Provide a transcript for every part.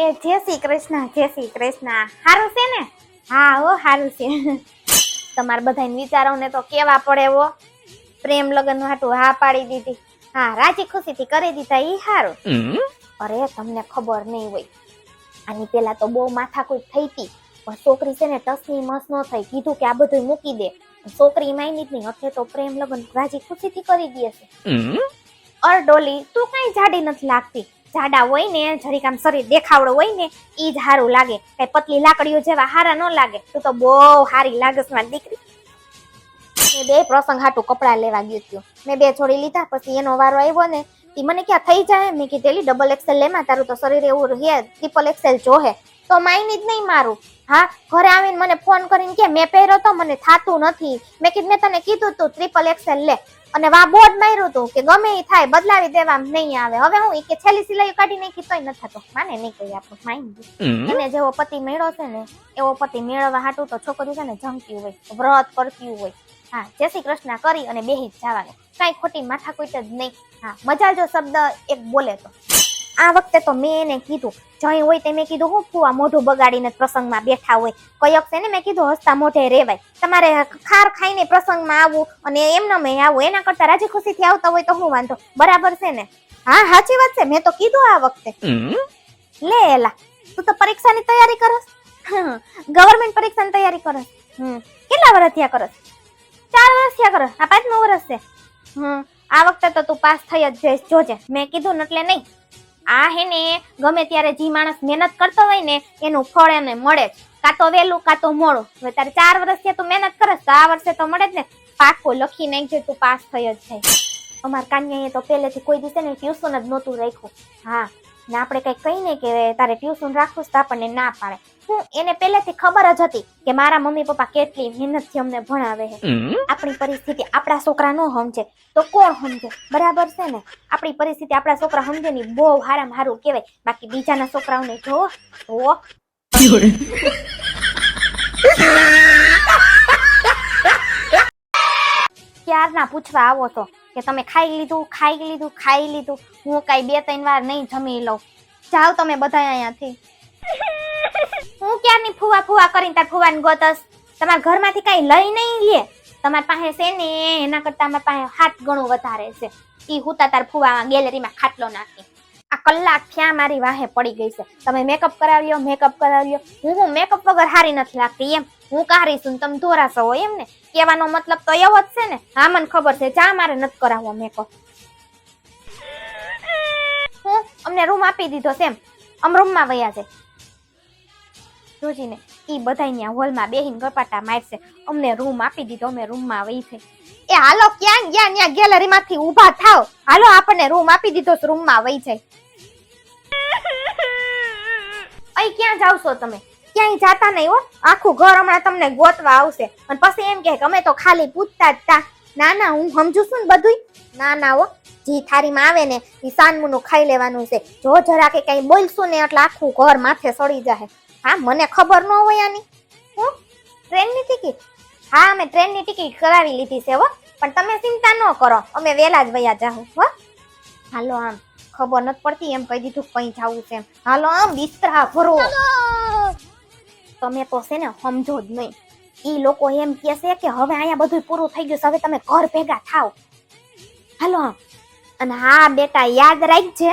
એ જય શ્રી કૃષ્ણ, જય શ્રી કૃષ્ણ. હારું છે ને? હા હો હારું છે. તમારે બધાને વિચારોને તો કેવા પડે હો. પ્રેમ લગન હાટું હા પાડી દીધી. હા, રાજી ખુશીથી કરી દીધા ઈ હારું. અરે તમને ખબર નહીં હોય, આની પેલા તો બહુ માથાકૂટ થઈ હતી, પણ છોકરી છે ને ટસની મસ ન થઈ. કીધું કે આ બધું મૂકી દે. છોકરી માયની જ નહીં, એટલે તો પ્રેમ લગન રાજી ખુશીથી કરી દે છે. અર ડોલી, તું કઈ જાડી નથી લાગતી. જાડા હોય ને જરીક આમ શરીર દેખાવડો હોય ને ઈ જ હારું લાગે. કઈ પતલી લાકડીઓ જેવા હારા ન લાગે. તું તો બહુ હારી લાગસ મારી દીકરી. મેં બે પ્રસંગ હાટું કપડા લેવા ગયું હતું. મેં બે છોડી લીધા, પછી એનો વારો આવ્યો ને ઈ મને ક્યાં થઈ જાય. મેં કીધેલી ડબલ એક્સેલ લેમાં, તારું તો શરીર એવું હે, ટ્રિપલ એક્સેલ જોહે. તો માયની જ નહીં મારું. હા, ઘરે આવીને મને ફોન કરીને કે મેં પહેર્યો તો મને થાતું નથી. મેં કીધું મેં તને કીધું તું ટ્રિપલ એક્સેલ લે, અને વા બોર્ડ માર્યું તું કે ગમે એ થાય બદલાવી દેવા નહીં આવે. હવે હું કે છેલ્લી સિલાઈ કાઢી નાખી તોય ન થતો. માને નહીં કહી આપણું માઇન્ડ. એને જેવો પતિ મેળો છે ને એવો પતિ મેળવવા હાટું તો છોકરી છે ને જમતી હોય, વ્રત કરતી હોય. હા, જય શ્રી કૃષ્ણ કરી અને બેહી જ જવાનું. કઈ ખોટી માથાકૂટ જ નહીં. હા, મજા જો શબ્દ એક બોલે તો. આ વખતે તો મેં એને કીધું જઈ હોય તે મેં કીધું હું ફુવા મોઢું બગાડીને પ્રસંગમાં બેઠા હોય, કયક છે ને મેં કીધું હસતા મોઢે રેવાય. તમારે ખાર ખાઈને પ્રસંગમાં આવવું અને એમને મેં આવું, એના કરતા રાજી ખુશીથી આવતા હોય તો હું વાંધો. બરાબર છે ને? હા, સાચી વાત છે. મેં તો કીધું આ વખતે. લે એલા, તું તો પરીક્ષાની તૈયારી કરસ? ગવર્મેન્ટ પરીક્ષાની તૈયારી કરસ? કેટલા વર્ષ થયા કરસ? 4 વર્ષ થયા કરસ? આ 5મું વર્ષ છે. આ વખતે તો તું પાસ થઈ જ જઈશ, જોજે. મેં કીધું ને એટલે નહીં. આ હે ને ગમે ત્યારે જે માણસ મહેનત કરતો હોય ને એનું ફળ એને મળે જ. કાં તો વહેલું કાં તો મોડું. હવે તારે 4 વર્ષથી તું મહેનત કરસ તો આ વર્ષે તો મળે જ ને. પાકું લખી નાખજે, તું પાસ થઈ જ જાય. અમાર કાન્યાએ તો પહેલેથી કોઈ દિવસે ને ટ્યુશન જ નહોતું રાખ્યું. હા, ને આપણે કઈ કહીને કે તારે ટ્યુશન રાખવું તો આપણને ના પાડે. હું એને પહેલેથી ખબર જ હતી કે મારા મમ્મી પપ્પા કેટલી મહેનતથી અમને ભણાવે છે. આપણી પરિસ્થિતિ આપણા છોકરા નો સમજે તો કોણ સમજે? બરાબર છે ને? આપણી પરિસ્થિતિ આપણા છોકરા સમજે ની બહુ હારામાં હારું કહેવાય. બાકી બીજાના છોકરાઓને જો તો ક્યારના પૂછવા આવો છો કે તમે ખાઈ લીધું, ખાઈ લીધું, ખાઈ લીધું. હું કઈ 2-3 વાર નહીં જમી લઉં. જાઓ તમે બધા અહીંયાથી. હું ક્યારની ફુવા ફુવા કરીને તાર ફુવાને ગોતસ? તમારા ઘરમાંથી કઈ લઈ નહીં લે. તમારી પાસે છે ને એના કરતા અમારી પાસે 7 ગણું વધારે છે. ઈ હુતા તાર ફુવા ગેલેરીમાં ખાટલો નાખી. આ કલાક થયા મારી વાહે પડી ગઈ છે. તમે મેકઅપ કરાવ્યો, મેકઅપ કરાવ્યો. હું મેકઅપ વગર હારી નથી લાગતી એમ? હું કારી છું તમે ધોરાશો હોય એમ ને? કહેવાનો મતલબ તો એવો જ છે ને? હા, મને ખબર છે. જા, મારે નથી કરાવવો મેકઅપ. હું અમને રૂમ આપી દીધો છે એમ? અમ રૂમમાં વયા છે જોજીને. ઈ બધાય હોલમાં બેહીને ગપાટા મારશે. અમને રૂમ આપી દીધો, અમે રૂમમાં વહી છે. એ હાલો, ક્યાં ગયા? ત્યાં ગેલેરીમાંથી ઊભા થાવ. હાલો, આપણને રૂમ આપી દીધો, રૂમમાં વહી જાય. અહીં ક્યાં જાવ છો તમે? ક્યાંય જાતા નહીં હો. આખું ઘર હમણાં તમને ગોતવા આવશે અને પછી એમ કે અમે તો ખાલી પૂછતા જ તા. ના ના, હું સમજુ છું ને બધું. ના ના હો, જી થારીમાં આવે ને એ સાનમુનું ખાઈ લેવાનું છે. જો જરા કે કઈ બોલશું ને એટલે આખું ઘર માથે સડી જાય. હા, મને ખબર ન હોય આની. હું ટ્રેનની ટિકિટ? હા, અમે ટ્રેનની ટિકિટ કરાવી લીધી છે હો. પણ તમે ચિંતા ન કરો, અમે વહેલા જ વયા જાહું હો. હાલો, આમ ખબર નથી પડતી એમ કહી દીધું કઈ જવું છે એમ. હાલો, આમ બિસ્તરા ભરો. તમે તો છે ને સમજો જ નહીં. ઈ લોકો એમ કહે છે કે હવે અહીંયા બધું પૂરું થઈ ગયું છે, હવે તમે ઘર ભેગા થાવ. હાલો આમ. અને હા બેટા, યાદ રાખજે,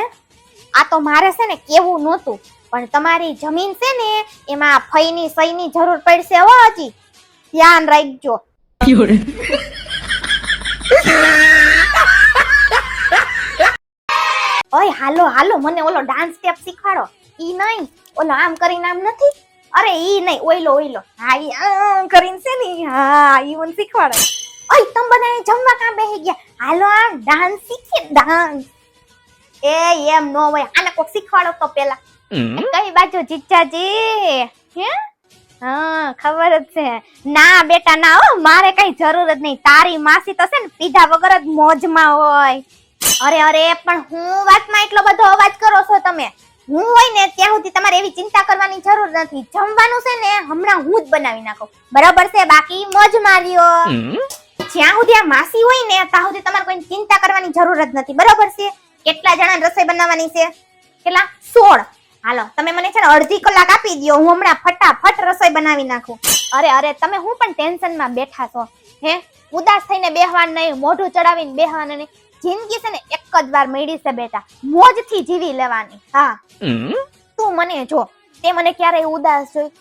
આ તો મારે છે ને કેવું નહોતું, પણ તમારી જમીન છે ને એમાં ફઈની સહીની જરૂર પડશે હો. હજી ધ્યાન રાખજો. ઓય હાલો હાલો, મને ઓલો ડાન્સ સ્ટેપ શીખવાડો. ઈ નહીં, ઓલો આમ કરીને આમ નથી. અરે ઈ નહીં, ઓઈલો ઓઈલો. હા, ઈ આમ કરીને છે ને. હા, ઈ મને શીખવાડો. ઓય તમે બધા જમવા કાં બેહી ગયા? હાલો આમ ડાન્સ શીખીએ. ડાન્સ એ એમ નો હોય. આને કોક શીખવાડો તો પેલા. કઈ બાજુ જીજાજી? હે? હા, ખબર જ છે. ના બેટા ના હો, મારે કઈ જરૂર જ નહીં. તારી માસી તો છે ને પીધા વગર જ મોજમાં હોય. અરે અરે, પણ હું વાતમાં એટલો બધો અવાજ કરો છો તમે? હું હોય ને ત્યાં સુધી તમારે એવી ચિંતા કરવાની જરૂર નથી. જમવાનું છે ને હમણાં હું જ બનાવી નાખું. બરાબર છે? બાકી મોજ માર્યો. જ્યાં સુધી આ માસી હોય ને ત્યાં સુધી તમારે કોઈ ચિંતા કરવાની જરૂર જ નથી. બરાબર છે? કેટલા જણા રસોઈ બનાવવાની છે? કેટલા? 16. હાલો તમે મને છે ને અડધી કલાક આપી દ્યો, હું હમણાં ફટાફટ રસોઈ બનાવી નાખું. અરે તમે હું પણ ટેન્શનમાં બેઠા છો હે? ઉદાસ થઈને બેહવાનું નહીં, મોઢું ચડાવીને બેહવાનું નહીં. જિંદગી છે ને એક જ વાર મળી છે બેટા, મોજથી જીવી લેવાની. હા તું મને જો, તે મને ક્યારે ઉદાસ જોઈ?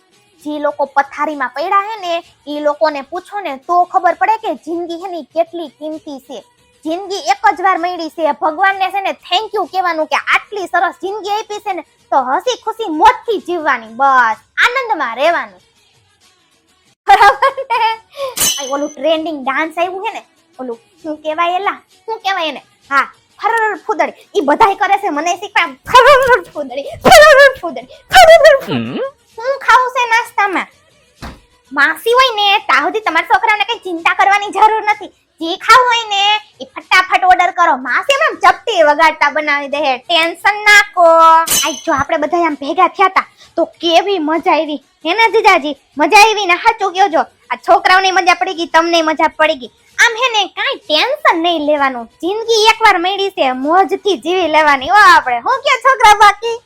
જે લોકો પથારીમાં પડ્યા હે ને એ લોકોને પૂછો ને તો ખબર પડે કે જિંદગી એની કેટલી કિંમતી છે. જિંદગી એક જ વાર મળી છે, ભગવાનને છે ને થેન્ક યુ કહેવાનું કે આટલી સરસ જિંદગી આપી છે ને તો હસી ખુશી મોજથી જીવવાની, બસ આનંદમાં રહેવાનું. બરાબર ને? ઓલું ટ્રેન્ડિંગ ડાન્સ આવ્યું છે ને, ઓલું શું કહેવાય એને? હા ફરર ફૂદડી, ઈ બધાય કરે છે, મને શીખવા ફરર ફૂદડી. હું ખાવું છે નાસ્તામાં? માસી હોય ને ત્યાં સુધી તમારા છોકરાઓને કઈ ચિંતા કરવાની જરૂર નથી. જે ખાવું હોય ને એ ફટાફટ ઓર્ડર કરો, માસી એમ ચપટી વગાડતા બનાવી દે, ટેન્શન નાખો. આજ જો આપણે બધા આમ ભેગા થયા તા તો કેવી મજા આવી હે ને જીજાજી? મજા આવી ને? સાચું કહો છો, આ છોકરાઓને મજા પડી ગઈ, તમને મજા પડી ગઈ. આમ હે ને કાઈ ટેન્શન નહીં લેવાનું, જિંદગી એકવાર મળી છે, મોજથી જીવી લેવાની. હો આપણે હું કે છોકરા બાકી